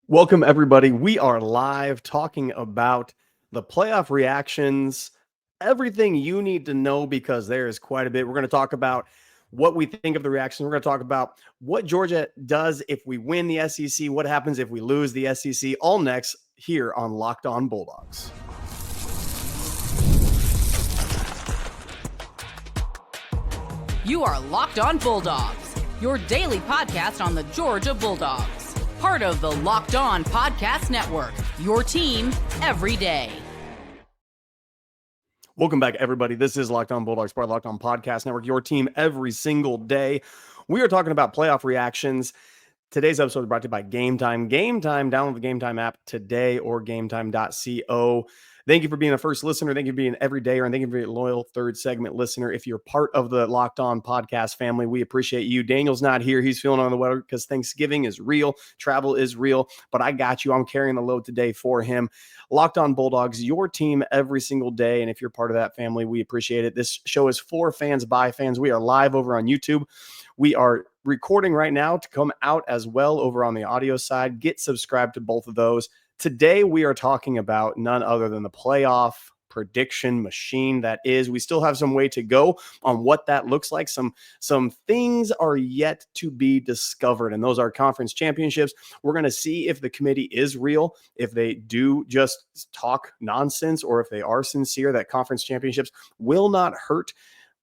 Welcome, everybody. We are live talking about the playoff reactions, everything you need to know because there is quite a bit. We're going to talk about what we think of the reactions. We're going to talk about what Georgia does if we win the SEC, what happens if we lose the SEC, all next here on Locked On Bulldogs. You are Locked On Bulldogs, your daily podcast on the Georgia Bulldogs. Part of the Locked On Podcast Network, your team every day. Welcome back, everybody. This is Locked On Bulldogs, part of Locked On Podcast Network, your team every single day. We are talking about playoff reactions. Today's episode is brought to you by Game Time. Game Time, download the Game Time app today or gametime.co. Thank you for being a first listener. Thank you for being every day, and thank you for being a loyal third segment listener. If you're part of the Locked On podcast family, we appreciate you. Daniel's not here. He's feeling on the weather because Thanksgiving is real. Travel is real, but I got you. I'm carrying the load today for him. Locked On Bulldogs, your team every single day. And if you're part of that family, we appreciate it. This show is for fans, by fans. We are live over on YouTube. We are recording right now to come out as well over on the audio side. Get subscribed to both of those. Today, we are talking about none other than the playoff prediction machine that is. We still have some way to go on what that looks like. Some things are yet to be discovered, and those are conference championships. We're going to see if the committee is real, if they do just talk nonsense, or if they are sincere that conference championships will not hurt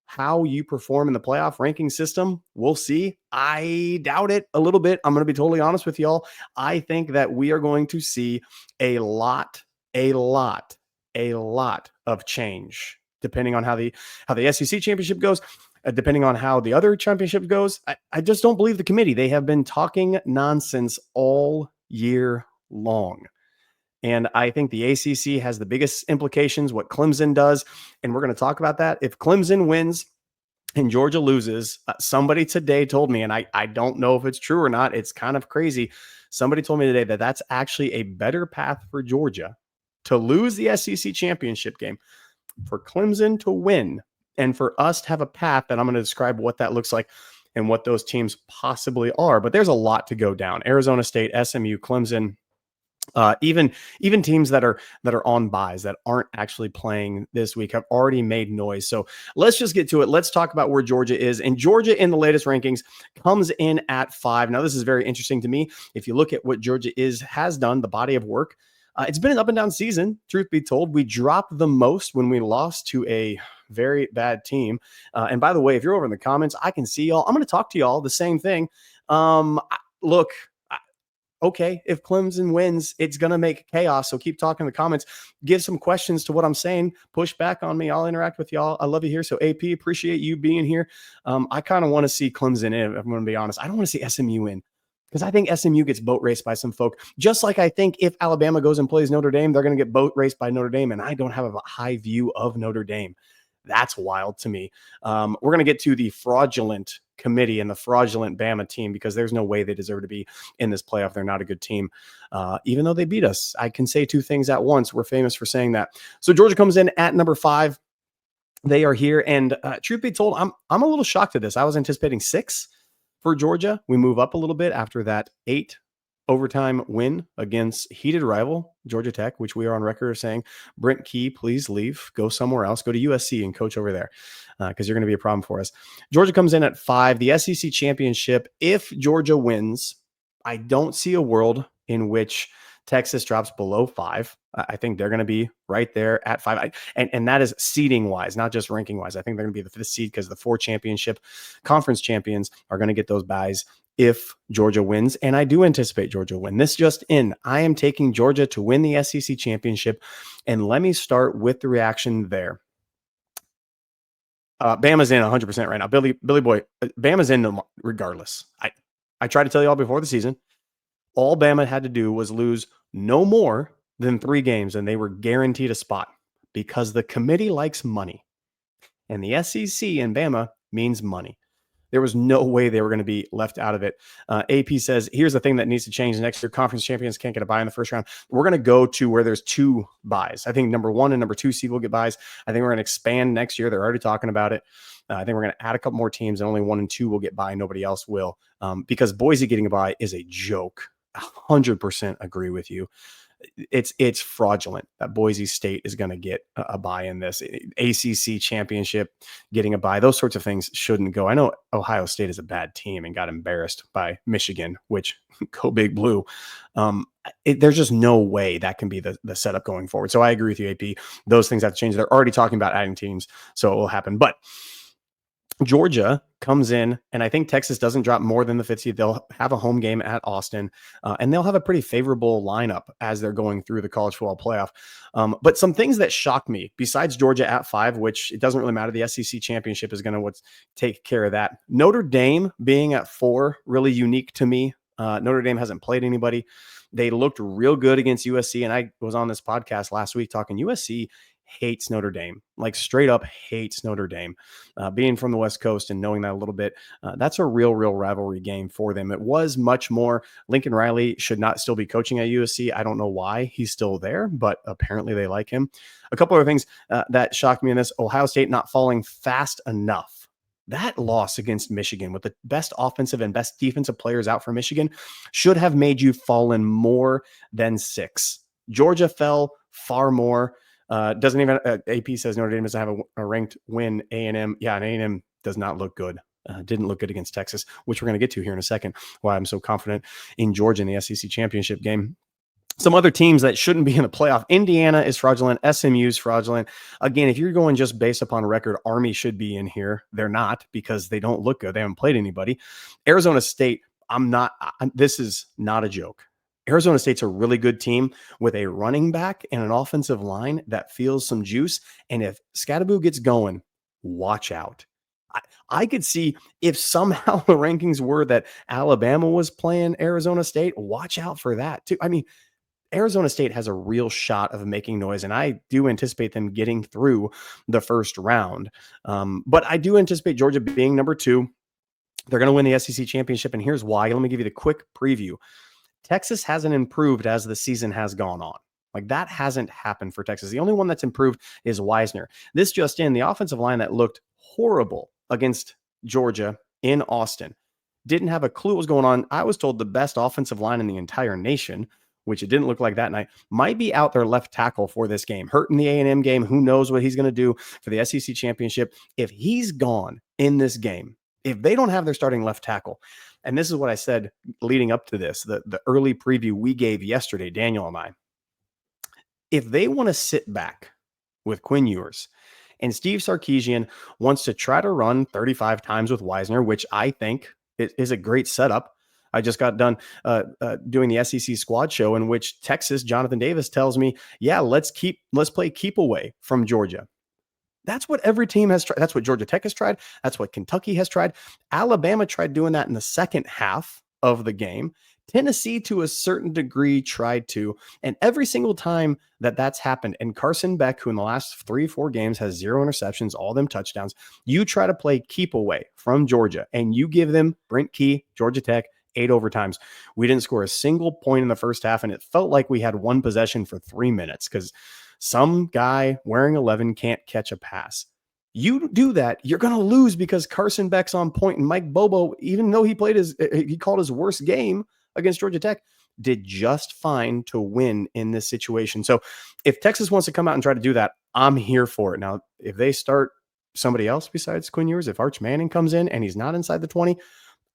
how you perform in the playoff ranking system. We'll see. I doubt it a little bit. I'm going to be totally honest with y'all. I think that we are going to see a lot of change depending on how the SEC championship goes, depending on how the other championship goes. I just don't believe the committee. They have been talking nonsense all year long. And I think the ACC has the biggest implications, what Clemson does. And we're going to talk about that. If Clemson wins and Georgia loses, somebody today told me, and I don't know if it's true or not, it's kind of crazy. Somebody told me today that that's actually a better path for Georgia to lose the SEC championship game, for Clemson to win, and for us to have a path that I'm going to describe what that looks like and what those teams possibly are. But there's a lot to go down. Arizona State, SMU, Clemson, even teams that are on buys that aren't actually playing this week have already made noise. So let's just get to it. Let's talk about where Georgia is. And Georgia in the latest rankings comes in at 5. Now, this is very interesting to me. If you look at what Georgia has done, the body of work, it's been an up and down season. Truth be told, we dropped the most when we lost to a very bad team. And by the way, if you're over in the comments, I can see y'all. I'm going to talk to y'all the same thing. Look, okay, if Clemson wins, it's going to make chaos. So keep talking in the comments. Give some questions to what I'm saying. Push back on me. I'll interact with y'all. I love you here. So AP, appreciate you being here. I kind of want to see Clemson in, if I'm going to be honest. I don't want to see SMU in, because I think SMU gets boat raced by some folk. Just like I think if Alabama goes and plays Notre Dame, they're going to get boat raced by Notre Dame. And I don't have a high view of Notre Dame. That's wild to me. We're going to get to the fraudulent committee and the fraudulent Bama team, because there's no way they deserve to be in this playoff. They're not a good team, even though they beat us. I can say two things at once. We're famous for saying that. So Georgia comes in at number 5. They are here, and truth be told, I'm a little shocked at this. I was anticipating 6 for Georgia. We move up a little bit after that 8 overtime win against heated rival Georgia Tech, which we are on record of saying, Brent Key, please leave, go somewhere else, go to USC and coach over there, because you're going to be a problem for us. Georgia comes in at 5. The SEC championship, if Georgia wins, I don't see a world in which Texas drops below 5. I think they're going to be right there at 5. And that is seeding wise, not just ranking wise. I think they're going to be the 5th seed, because the 4 championship conference champions are going to get those buys if Georgia wins. And I do anticipate Georgia win. This just in, I am taking Georgia to win the SEC championship. And let me start with the reaction there. Bama's in 100% right now. Billy Boy, Bama's in them regardless. I tried to tell you all before the season, all Bama had to do was lose no more than 3 games, and they were guaranteed a spot, because the committee likes money. And the SEC and Bama means money. There was no way they were going to be left out of it. AP says, here's the thing that needs to change next year. Conference champions can't get a bye in the first round. We're going to go to where there's 2 buys. I think number 1 and number 2 seed will get buys. I think we're going to expand next year. They're already talking about it. I think we're going to add a couple more teams, and only 1 and 2 will get by. Nobody else will, because Boise getting a bye is a joke. 100% agree with you. It's fraudulent that Boise State is going to get a bye in this. ACC championship, getting a bye, those sorts of things shouldn't go. I know Ohio State is a bad team and got embarrassed by Michigan, which go Big Blue. There's just no way that can be the setup going forward. So I agree with you, AP. Those things have to change. They're already talking about adding teams, so it will happen. But Georgia comes in, and I think Texas doesn't drop more than the 50. They'll have a home game at Austin, and they'll have a pretty favorable lineup as they're going through the college football playoff. But some things that shocked me, besides Georgia at 5, which it doesn't really matter. The SEC championship is going to take care of that. Notre Dame being at 4, really unique to me. Notre Dame hasn't played anybody. They looked real good against USC, and I was on this podcast last week talking USC hates Notre Dame, like straight up hates Notre Dame. Being from the West Coast and knowing that a little bit, that's a real rivalry game for them. It was much more. Lincoln Riley should not still be coaching at USC. I don't know why he's still there, but apparently they like him. A couple of things that shocked me in this: Ohio State not falling fast enough. That loss against Michigan, with the best offensive and best defensive players out for Michigan, should have made you fall in more than 6. Georgia fell far more. Doesn't even AP says Notre Dame doesn't have a ranked win. A&M, yeah, and A&M does not look good. Didn't look good against Texas, which we're going to get to here in a second. Why I'm so confident in Georgia in the SEC championship game. Some other teams that shouldn't be in the playoff: Indiana is fraudulent. SMU is fraudulent. Again, if you're going just based upon record, Army should be in here. They're not, because they don't look good. They haven't played anybody. Arizona State, this is not a joke. Arizona State's a really good team with a running back and an offensive line that feels some juice. And if Scadaboo gets going, watch out. I could see if somehow the rankings were that Alabama was playing Arizona State, watch out for that too. I mean, Arizona State has a real shot of making noise, and I do anticipate them getting through the first round. But I do anticipate Georgia being number 2. They're going to win the SEC championship, and here's why. Let me give you the quick preview. Texas hasn't improved as the season has gone on. Like, that hasn't happened for Texas. The only one that's improved is Wisner. This just in, the offensive line that looked horrible against Georgia in Austin didn't have a clue what was going on. I was told the best offensive line in the entire nation, which it didn't look like that night, might be out their left tackle for this game. Hurt in the A&M game. Who knows what he's going to do for the SEC championship. If he's gone in this game, if they don't have their starting left tackle, and this is what I said leading up to this, the early preview we gave yesterday, Daniel and I, if they want to sit back with Quinn Ewers and Steve Sarkisian wants to try to run 35 times with Wisner, which I think is a great setup. I just got done doing the SEC squad show in which Texas, Jonathan Davis tells me, yeah, let's play keep away from Georgia. That's what every team has tried. That's what Georgia Tech has tried. That's what Kentucky has tried. Alabama tried doing that in the second half of the game. Tennessee, to a certain degree, tried to. And every single time that's happened, and Carson Beck, who in the last 3-4 games has 0 interceptions, all them touchdowns, you try to play keep away from Georgia, and you give them Brent Key, Georgia Tech, 8 overtimes. We didn't score a single point in the first half, and it felt like we had one possession for 3 minutes because some guy wearing 11 can't catch a pass. You do that, you're going to lose because Carson Beck's on point, and Mike Bobo, even though he called his worst game against Georgia Tech, did just fine to win in this situation. So if Texas wants to come out and try to do that, I'm here for it. Now, if they start somebody else besides Quinn Ewers, if Arch Manning comes in and he's not inside the 20,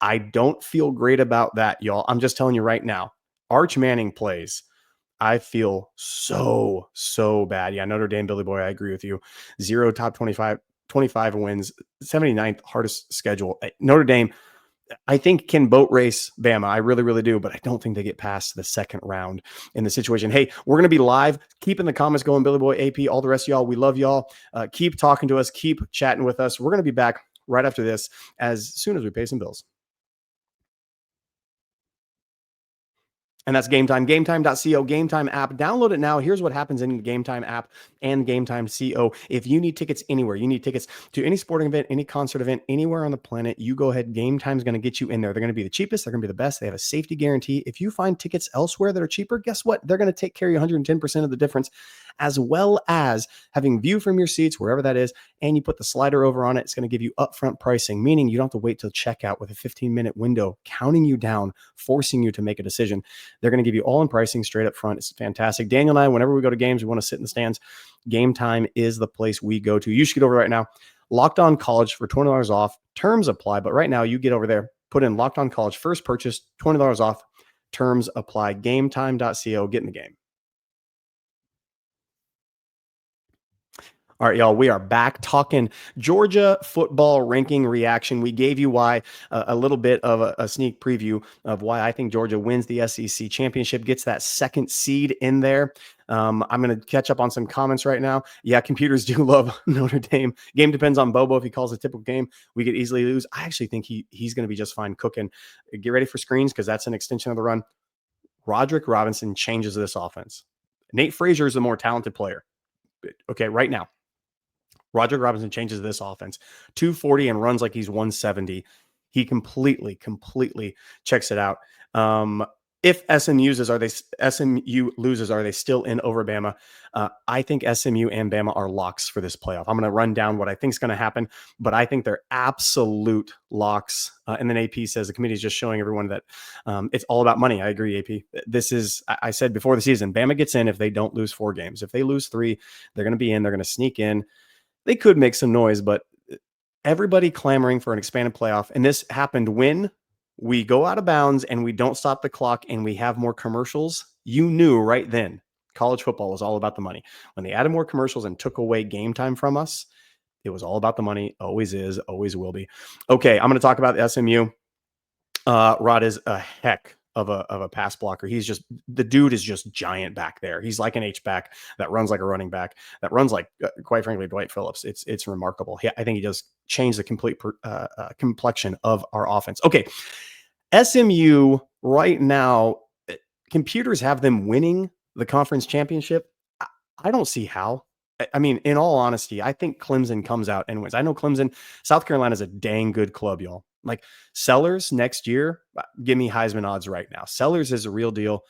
I don't feel great about that, y'all. I'm just telling you right now, Arch Manning plays, I feel so bad. Yeah, Notre Dame, Billy Boy, I agree with you. 0 top 25 wins, 79th hardest schedule. Notre Dame, I think, can boat race Bama. I really do, but I don't think they get past the second round in the situation. Hey, we're going to be live. Keep in the comments going, Billy Boy, AP, all the rest of y'all. We love y'all. Keep talking to us. Keep chatting with us. We're going to be back right after this as soon as we pay some bills. And that's Game Time, gametime.co, Game Time app. Download it now. Here's what happens in the Game Time app and Game Time CO. If you need tickets anywhere, you need tickets to any sporting event, any concert event, anywhere on the planet, you go ahead. Game Time's going to get you in there. They're going to be the cheapest. They're going to be the best. They have a safety guarantee. If you find tickets elsewhere that are cheaper, guess what? They're going to take care of you 110% of the difference as well as having view from your seats, wherever that is, and you put the slider over on it. It's going to give you upfront pricing, meaning you don't have to wait till checkout with a 15-minute window, counting you down, forcing you to make a decision. They're going to give you all in pricing straight up front. It's fantastic. Daniel and I, whenever we go to games, we want to sit in the stands. Game Time is the place we go to. You should get over right now. Locked On College for $20 off. Terms apply, but right now you get over there, put in Locked On College, first purchase, $20 off. Terms apply. GameTime.co. Get in the game. All right, y'all, we are back talking Georgia football ranking reaction. We gave you why a little bit of a sneak preview of why I think Georgia wins the SEC championship, gets that second seed in there. I'm going to catch up on some comments right now. Yeah, computers do love Notre Dame. Game depends on Bobo. If he calls a typical game, we could easily lose. I actually think he's going to be just fine cooking. Get ready for screens because that's an extension of the run. Roderick Robinson changes this offense. Nate Frazier is the more talented player. Okay, right now. Roderick Robinson changes this offense. 240 and runs like he's 170. He completely checks it out. If SMU loses, are they still in over Bama? I think SMU and Bama are locks for this playoff. I'm going to run down what I think is going to happen, but I think they're absolute locks. And then AP says the committee is just showing everyone that it's all about money. I agree, AP. This is, I said before the season, Bama gets in if they don't lose 4 games. If they lose 3, they're going to be in. They're going to sneak in. They could make some noise, but everybody clamoring for an expanded playoff. And this happened when we go out of bounds and we don't stop the clock and we have more commercials. You knew right then college football was all about the money. When they added more commercials and took away game time from us, it was all about the money. Always is, always will be. Okay, I'm going to talk about the SMU. Rod is a heck of a pass blocker. The dude is just giant back there. He's like an H-back that runs like a running back, that runs like, quite frankly, Dwight Phillips. It's remarkable. I think he does change the complete complexion of our offense. Okay, SMU right now, computers have them winning the conference championship. I don't see how. I mean, in all honesty, I think Clemson comes out and wins. I know Clemson, South Carolina is a dang good club, y'all. Like Sellers next year, give me Heisman odds right now. Sellers is a real deal.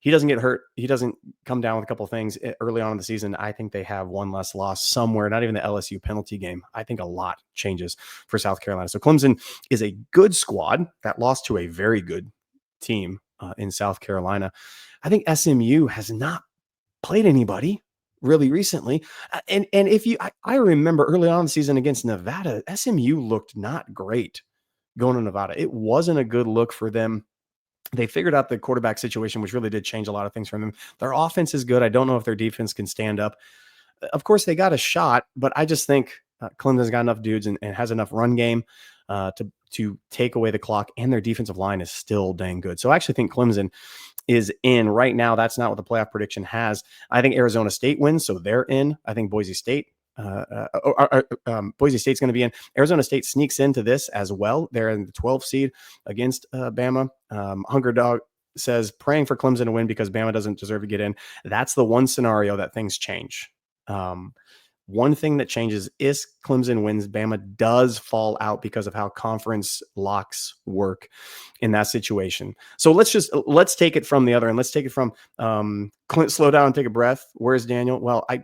He doesn't get hurt. He doesn't come down with a couple of things early on in the season. I think they have one less loss somewhere, not even the LSU penalty game. I think a lot changes for South Carolina. So Clemson is a good squad that lost to a very good team in South Carolina. I think SMU has not played anybody really recently. And if I remember early on in the season against Nevada, SMU looked not great going to Nevada. It wasn't a good look for them. They figured out the quarterback situation, which really did change a lot of things for them. Their offense is good. I don't know if their defense can stand up. Of course, they got a shot, but I just think Clemson's got enough dudes and has enough run game to take away the clock, and their defensive line is still dang good. So I actually think Clemson is in right now. That's not what the playoff prediction has. I think Arizona State wins, so they're in. I think Boise State Boise State's going to be in. Arizona State sneaks into this as well. They're in the 12th seed against Bama. Hunger Dog says praying for Clemson to win because Bama doesn't deserve to get in. That's the one scenario that things change. One thing that changes is Clemson wins. Bama does fall out because of how conference locks work in that situation. So let's take it from the other end. Let's take it from Clint, slow down and take a breath. Where's Daniel? Well, I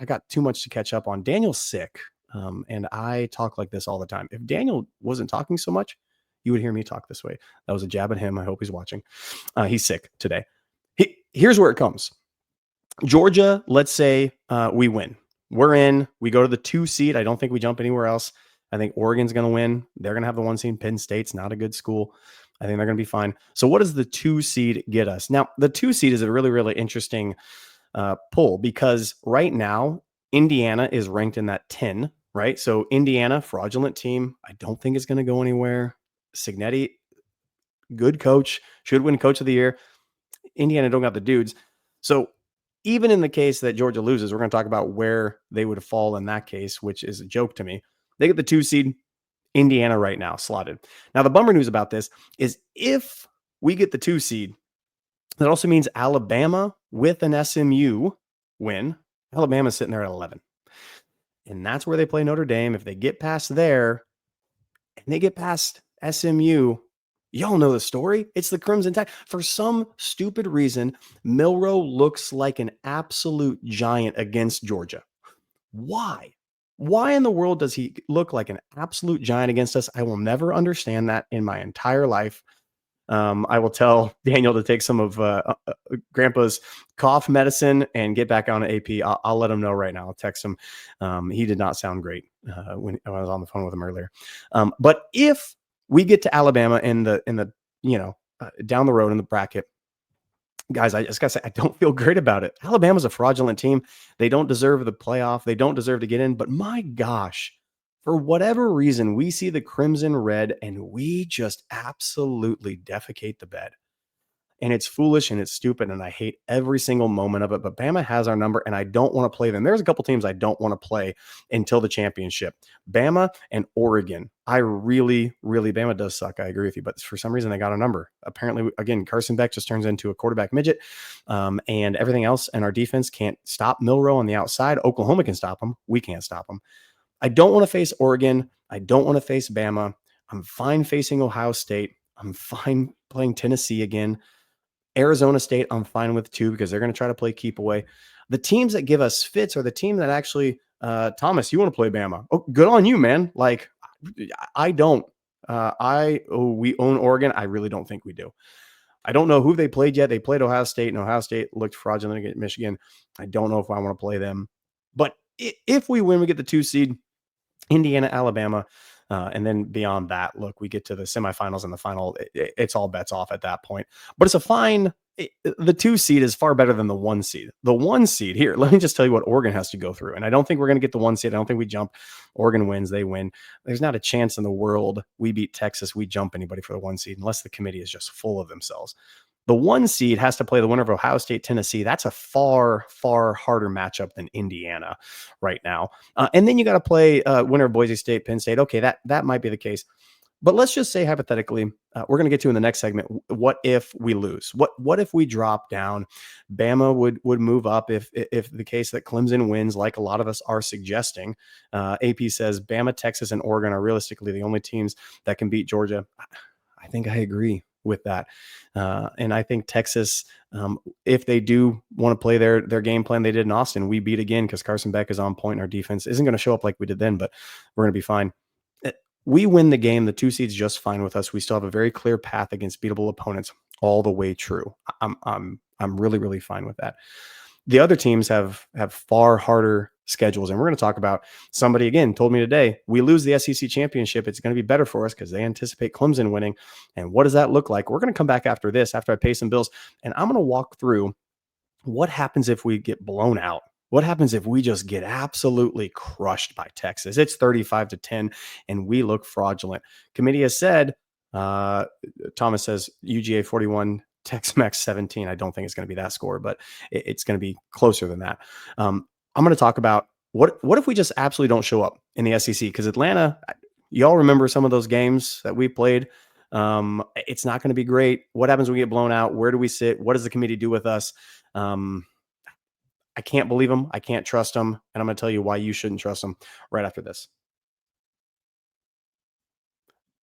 got too much to catch up on. Daniel's sick. And I talk like this all the time. If Daniel wasn't talking so much, you would hear me talk this way. That was a jab at him. I hope he's watching. He's sick today. Here's where it comes. Georgia, let's say we win. We're in. We go to the 2 seed. I don't think we jump anywhere else. I think Oregon's going to win. They're going to have the 1 seed. Penn State's not a good school. I think they're going to be fine. So what does the 2 seed get us? Now, the 2 seed is a really, really interesting pull because right now, Indiana is ranked in that 10, right? So Indiana, fraudulent team. I don't think it's going to go anywhere. Signetti, good coach, should win coach of the year. Indiana don't got the dudes. So even in the case that Georgia loses, we're going to talk about where they would fall in that case, which is a joke to me. They get the 2 seed, Indiana right now slotted. Now, the bummer news about this is if we get the 2 seed, that also means Alabama with an SMU win. Alabama's sitting there at 11. And that's where they play Notre Dame. If they get past there and they get past SMU, Y'all know the story. It's the Crimson Tide. For some stupid reason, Milroe looks like an absolute giant against Georgia. Why? Why in the world does he look like an absolute giant against us? I will never understand that in my entire life. I will tell Daniel to take some of Grandpa's cough medicine and get back on AP. I'll let him know right now. I'll text him. He did not sound great when I was on the phone with him earlier. But if we get to Alabama in the down the road in the bracket, guys, I just gotta say, I don't feel great about it. Alabama's a fraudulent team. They don't deserve the playoff. They don't deserve to get in. But my gosh, for whatever reason, we see the crimson red and we just absolutely defecate the bed. And it's foolish and it's stupid. And I hate every single moment of it. But Bama has our number and I don't want to play them. There's a couple teams I don't want to play until the championship. Bama and Oregon. Bama does suck. I agree with you. But for some reason, they got a number. Apparently, again, Carson Beck just turns into a quarterback midget. And everything else. And our defense can't stop Milroe on the outside. Oklahoma can stop them. We can't stop them. I don't want to face Oregon. I don't want to face Bama. I'm fine facing Ohio State. I'm fine playing Tennessee again. Arizona State, I'm fine with too, because they're going to try to play keep away. The teams that give us fits are the team that actually, Thomas, you want to play Bama. Oh, good on you, man. Like, I don't. We own Oregon. I really don't think we do. I don't know who they played yet. They played Ohio State, and Ohio State looked fraudulent against Michigan. I don't know if I want to play them. But if we win, we get the 2 seed, Indiana, Alabama. And then beyond that, look, we get to the semifinals and the final. It's all bets off at that point. But it's a fine. The 2 seed is far better than the 1 seed. The 1 seed here, let me just tell you what Oregon has to go through. And I don't think we're going to get the 1 seed. I don't think we jump. Oregon wins. They win. There's not a chance in the world we beat Texas. We jump anybody for the 1 seed unless the committee is just full of themselves. The 1 seed has to play the winner of Ohio State, Tennessee. That's a far, far harder matchup than Indiana right now. And then you got to play winner of Boise State, Penn State. Okay, that might be the case. But let's just say hypothetically, we're going to get to in the next segment, what if we lose? What if we drop down? Bama would move up if the case that Clemson wins, like a lot of us are suggesting. AP says Bama, Texas, and Oregon are realistically the only teams that can beat Georgia. I think I agree with that. And I think Texas, if they do want to play their game plan they did in Austin, we beat again because Carson Beck is on point and our defense isn't going to show up like we did then, but we're going to be fine. We win the game. The 2 seeds just fine with us. We still have a very clear path against beatable opponents all the way true. I'm really, really fine with that. The other teams have far harder schedules. And we're going to talk about somebody, again, told me today, we lose the SEC championship. It's going to be better for us because they anticipate Clemson winning. And what does that look like? We're going to come back after this, after I pay some bills. And I'm going to walk through what happens if we get blown out. What happens if we just get absolutely crushed by Texas? It's 35-10 and we look fraudulent. Committee has said, Thomas says UGA 41, Tex-Mex 17. I don't think it's going to be that score, but it's going to be closer than that. I'm going to talk about what if we just absolutely don't show up in the SEC? Because Atlanta, y'all remember some of those games that we played. It's not going to be great. What happens when we get blown out? Where do we sit? What does the committee do with us? I can't believe them. I can't trust them. And I'm going to tell you why you shouldn't trust them right after this.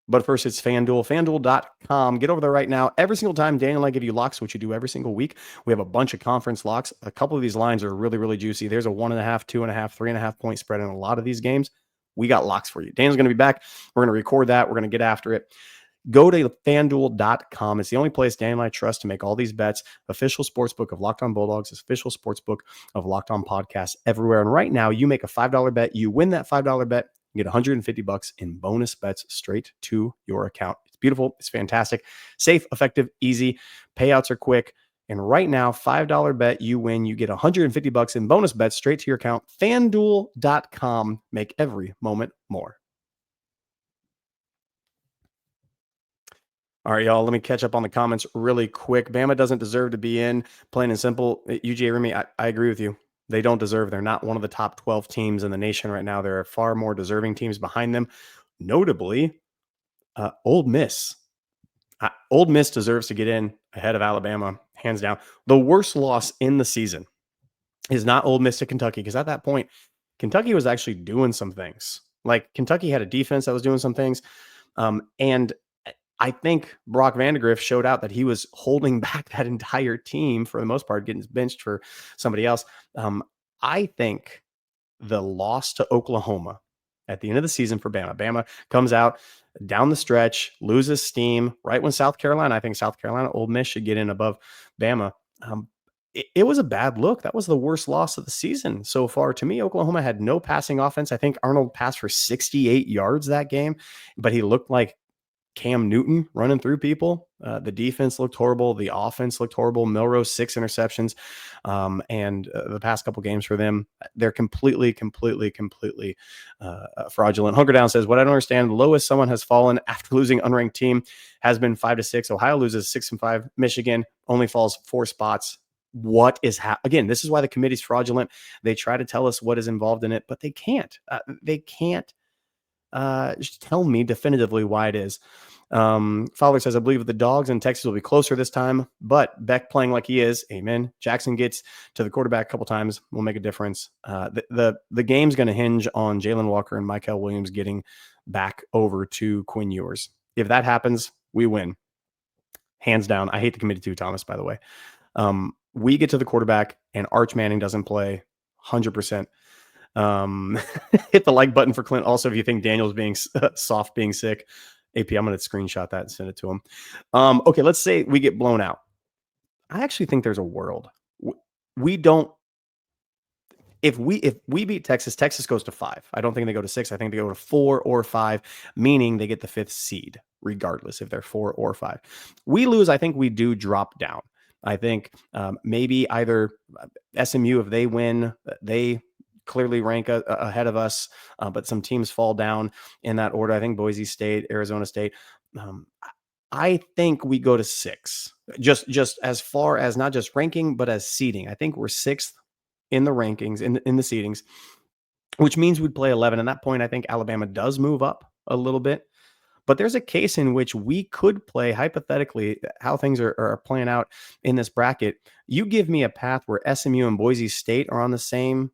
But first, it's FanDuel, FanDuel.com. Get over there right now. Every single time Daniel and I give you locks, which you do every single week, we have a bunch of conference locks. A couple of these lines are really, really juicy. There's a 1.5, 2.5, 3.5 point spread in a lot of these games. We got locks for you. Daniel's going to be back. We're going to record that. We're going to get after it. Go to FanDuel.com. It's the only place Daniel and I trust to make all these bets. Official sportsbook of Locked On Bulldogs, official sportsbook of Locked On Podcasts everywhere. And right now, you make a $5 bet. You win that $5 bet. You get $150 in bonus bets straight to your account. It's beautiful. It's fantastic. Safe, effective, easy. Payouts are quick. And right now, $5 bet, you win. You get $150 in bonus bets straight to your account. FanDuel.com. Make every moment more. All right, y'all, let me catch up on the comments really quick. Bama doesn't deserve to be in, plain and simple. UGA Remy, I agree with you. They don't deserve. They're not one of the top 12 teams in the nation right now. There are far more deserving teams behind them, notably Ole Miss. Ole Miss deserves to get in ahead of Alabama, hands down. The worst loss in the season is not Ole Miss to Kentucky, because at that point, Kentucky was actually doing some things. Like, Kentucky had a defense that was doing some things. And I think Brock Vandegrift showed out that he was holding back that entire team for the most part, getting benched for somebody else. I think the loss to Oklahoma at the end of the season for Bama comes out down the stretch, loses steam right when I think South Carolina, Ole Miss should get in above Bama. It was a bad look. That was the worst loss of the season so far. To me, Oklahoma had no passing offense. I think Arnold passed for 68 yards that game, but he looked like Cam Newton running through people. The defense looked horrible. The offense looked horrible. Milrose, 6 interceptions. And the past couple games for them, they're completely fraudulent. Hunker Down says, what I don't understand, the lowest someone has fallen after losing unranked team has been 5-6. Ohio loses 6-5. Michigan only falls 4 spots. What is again, this is why the committee's fraudulent. They try to tell us what is involved in it, but they can't. They can't just tell me definitively why it is. Fowler says, I believe the Dogs in Texas will be closer this time, but Beck playing like he is, amen. Jackson gets to the quarterback a couple times, will make a difference. The game's going to hinge on Jalen Walker and Michael Williams getting back over to Quinn Ewers. If that happens, we win. Hands down. I hate the committee too, Thomas, by the way. We get to the quarterback and Arch Manning doesn't play 100%. Hit the like button for Clint. Also, if you think Daniel's being soft, being sick, AP, I'm going to screenshot that and send it to him. Okay, let's say we get blown out. I actually think there's a world we don't. If we beat Texas, Texas goes to 5. I don't think they go to 6. I think they go to 4 or 5, meaning they get the 5th seed, regardless if they're 4 or 5. We lose. I think we do drop down. I think maybe either SMU, if they win, they clearly rank ahead of us, but some teams fall down in that order. I think Boise State, Arizona State. I think we go to 6, just as far as not just ranking, but as seeding. I think we're 6th in the rankings, in the seedings, which means we'd play 11. At that point, I think Alabama does move up a little bit. But there's a case in which we could play, hypothetically, how things are playing out in this bracket. You give me a path where SMU and Boise State are on the same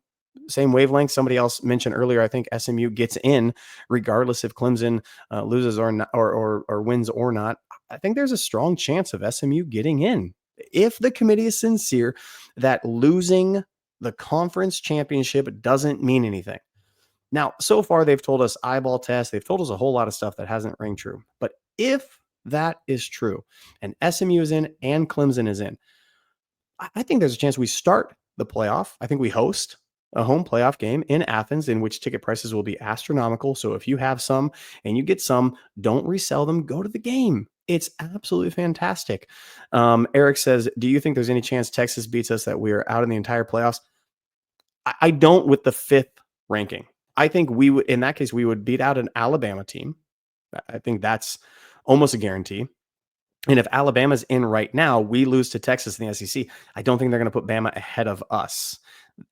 wavelength. Somebody else mentioned earlier, I think SMU gets in regardless if Clemson loses or not, or wins or not. I think there's a strong chance of SMU getting in if the committee is sincere that losing the conference championship doesn't mean anything. Now, so far, they've told us eyeball test. They've told us a whole lot of stuff that hasn't rang true. But if that is true and SMU is in and Clemson is in, I think there's a chance we start the playoff. I think we host a home playoff game in Athens in which ticket prices will be astronomical. So if you have some and you get some, don't resell them. Go to the game. It's absolutely fantastic. Eric says, do you think there's any chance Texas beats us that we are out in the entire playoffs? I don't with the 5th ranking. I think we would, in that case, we would beat out an Alabama team. I think that's almost a guarantee. And if Alabama's in right now, we lose to Texas in the SEC. I don't think they're going to put Bama ahead of us.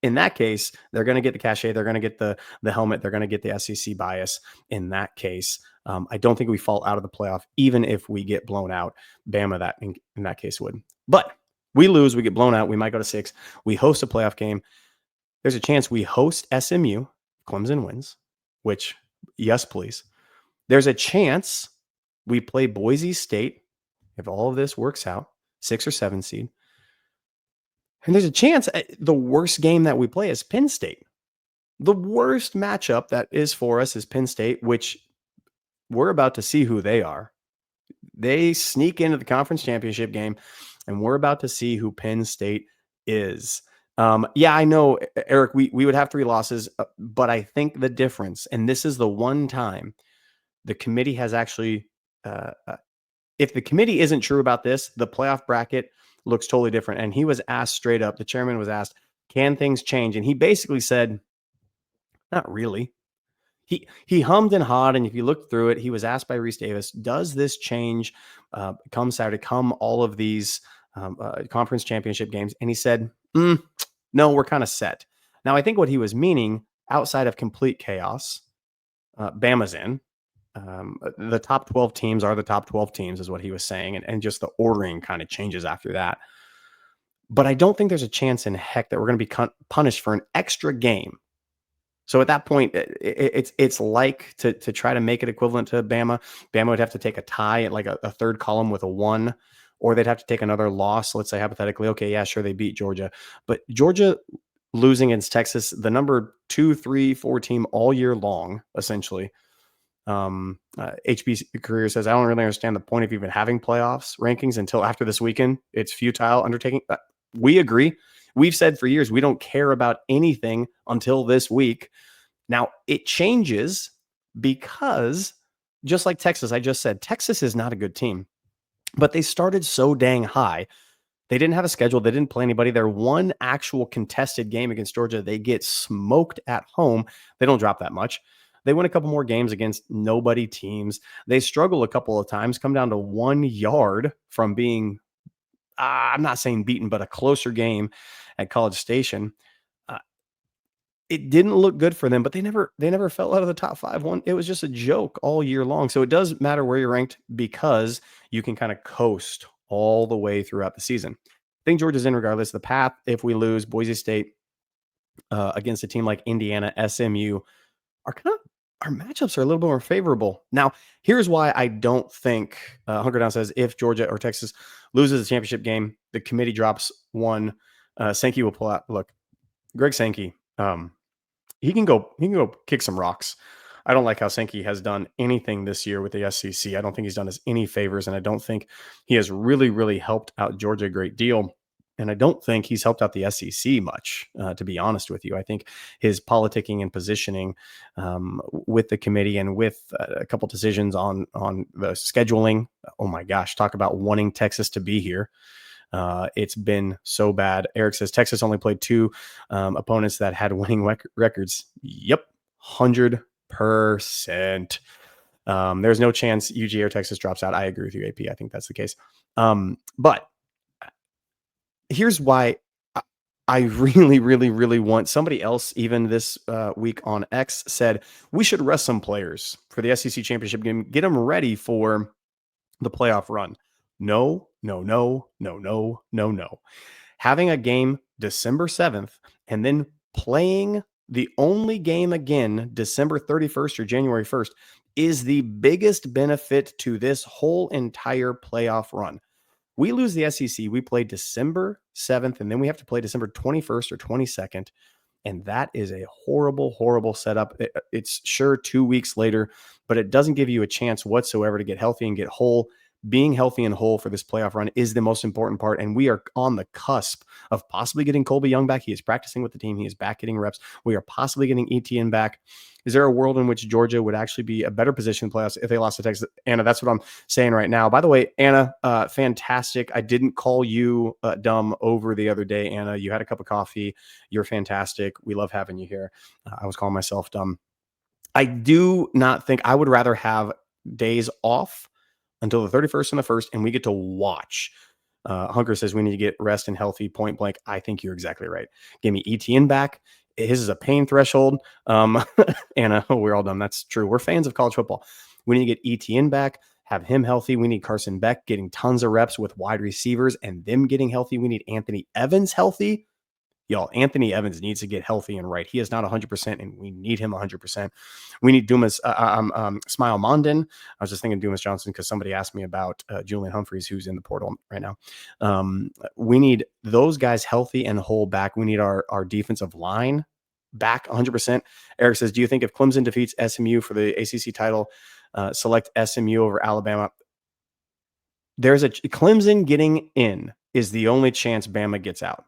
In that case, they're going to get the cachet. They're going to get the helmet. They're going to get the SEC bias. In that case, I don't think we fall out of the playoff, even if we get blown out. Bama, that in that case would. But we lose, we get blown out. We might go to 6. We host a playoff game. There's a chance we host SMU. Clemson wins, which, yes, please. There's a chance we play Boise State if all of this works out, 6 or 7 seed. And there's a chance the worst game that we play is Penn State. The worst matchup that is for us is Penn State, which we're about to see who they are. They sneak into the conference championship game, and we're about to see who Penn State is. Yeah, I know, Eric, we would have 3 losses, but I think the difference, and this is the one time the committee has actually, if the committee isn't true about this, the playoff bracket looks totally different. And he was asked straight up, the chairman was asked, can things change? And he basically said, not really. He hummed and hawed, and if you look through it, he was asked by Reese Davis, does this change come Saturday, come all of these conference championship games? And he said, no, we're kind of set. Now, I think what he was meaning, outside of complete chaos, Bama's in. The top 12 teams are the top 12 teams is what he was saying. And just the ordering kind of changes after that. But I don't think there's a chance in heck that we're going to be punished for an extra game So at that point, it's like to try to make it equivalent to Bama. Bama would have to take a tie at like a third column with a 1, or they'd have to take another loss. Let's say hypothetically, okay, yeah, sure, they beat Georgia, but Georgia losing against Texas, the number 2, 3, 4 team all year long, essentially. HB Career says, I don't really understand the point of even having playoffs rankings until after this weekend. It's futile undertaking. We agree. We've said for years, we don't care about anything until this week. Now it changes because just like Texas, I just said, Texas is not a good team, but they started so dang high. They didn't have a schedule. They didn't play anybody. Their one actual contested game against Georgia, they get smoked at home. They don't drop that much. They win a couple more games against nobody teams. They struggle a couple of times, come down to 1 yard from being, I'm not saying beaten, but a closer game at College Station. It didn't look good for them, but they never fell out of the top 5. It was just a joke all year long. So it does matter where you're ranked because you can kind of coast all the way throughout the season. I think Georgia's in regardless. The path, if we lose, Boise State against a team like Indiana, SMU, our matchups are a little bit more favorable. Now, here's why I don't think Hunker Down says if Georgia or Texas loses the championship game, the committee drops 1. Sankey will pull out. Look, Greg Sankey, he can go kick some rocks. I don't like how Sankey has done anything this year with the SEC. I don't think he's done us any favors, and I don't think he has really, really helped out Georgia a great deal. And I don't think he's helped out the SEC much, to be honest with you. I think his politicking and positioning with the committee and with a couple decisions on the scheduling. Oh my gosh, talk about wanting Texas to be here. It's been so bad. Eric says Texas only played 2 opponents that had winning records. Yep, 100%. There's no chance UGA or Texas drops out. I agree with you, AP. I think that's the case. But here's why I really, really, really want somebody else, even this week on X, said we should rest some players for the SEC championship game, get them ready for the playoff run. No. Having a game December 7th and then playing the only game again December 31st or January 1st is the biggest benefit to this whole entire playoff run. We lose the SEC. We play December 7th, and then we have to play December 21st or 22nd. And that is a horrible, horrible setup. It's sure 2 weeks later, but it doesn't give you a chance whatsoever to get healthy and get whole. Being healthy and whole for this playoff run is the most important part. And we are on the cusp of possibly getting Colby Young back. He is practicing with the team. He is back getting reps. We are possibly getting ETN back. Is there a world in which Georgia would actually be a better position in playoffs if they lost to Texas? Anna, that's what I'm saying right now. By the way, Anna, fantastic. I didn't call you dumb over the other day, Anna. You had a cup of coffee. You're fantastic. We love having you here. I was calling myself dumb. I do not think I would rather have days off until the 31st and the 1st, and we get to watch. Hunker says we need to get rest and healthy, point blank. I think you're exactly right. Give me ETN back. His is a pain threshold. Anna, we're all done. That's true. We're fans of college football. We need to get ETN back, have him healthy. We need Carson Beck getting tons of reps with wide receivers and them getting healthy. We need Anthony Evans healthy. Y'all, Anthony Evans needs to get healthy and right. He is not 100%, and we need him 100%. We need Dumas, Smile Mondin. I was just thinking Dumas Johnson because somebody asked me about Julian Humphreys, who's in the portal right now. We need those guys healthy and whole back. We need our defensive line back 100%. Eric says, do you think if Clemson defeats SMU for the ACC title, select SMU over Alabama? There's a Clemson getting in is the only chance Bama gets out.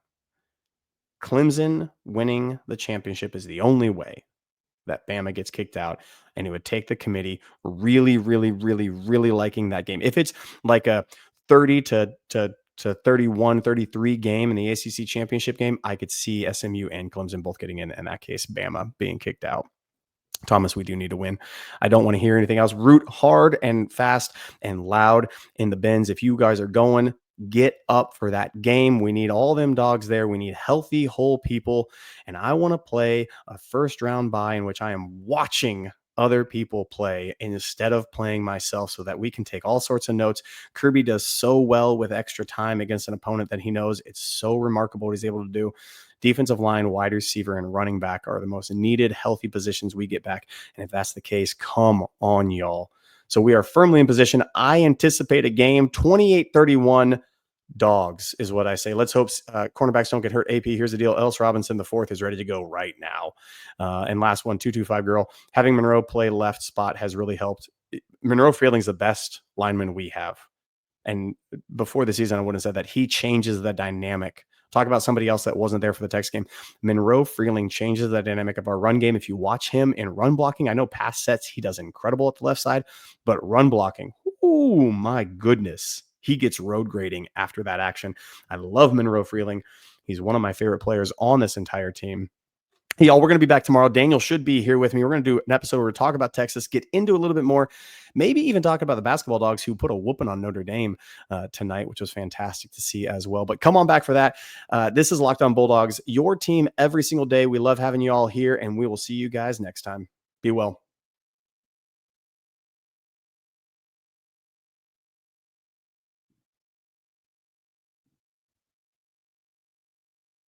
Clemson winning the championship is the only way that Bama gets kicked out, and it would take the committee really, really, really, really liking that game. If it's like a 30 to 31, 33 game in the ACC championship game, I could see SMU and Clemson both getting in that case, Bama being kicked out. Thomas, we do need to win. I don't want to hear anything else. Root hard and fast and loud in the bins. If you guys are going, get up for that game. We need all them dogs there. We need healthy, whole people. And I want to play a first round bye in which I am watching other people play instead of playing myself so that we can take all sorts of notes. Kirby does so well with extra time against an opponent that he knows. It's so remarkable what he's able to do. Defensive line, wide receiver, and running back are the most needed, healthy positions we get back. And if that's the case, come on, y'all. So we are firmly in position. I anticipate a game 28-31. Dogs is what I say. Let's hope cornerbacks don't get hurt. AP, here's the deal. Ellis Robinson, the fourth, is ready to go right now. And last one, 225 girl. Having Monroe play left spot has really helped. Monroe Freeling's the best lineman we have. And before the season, I wouldn't have said that. He changes the dynamic. Talk about somebody else that wasn't there for the Tex game. Monroe Freeling changes the dynamic of our run game. If you watch him in run blocking, I know pass sets, he does incredible at the left side, but run blocking, oh my goodness. He gets road grading after that action. I love Monroe Freeling. He's one of my favorite players on this entire team. Hey, y'all, we're going to be back tomorrow. Daniel should be here with me. We're going to do an episode where we talk about Texas, get into a little bit more, maybe even talk about the basketball Dogs who put a whooping on Notre Dame tonight, which was fantastic to see as well. But come on back for that. This is Locked On Bulldogs, your team every single day. We love having you all here, and we will see you guys next time. Be well.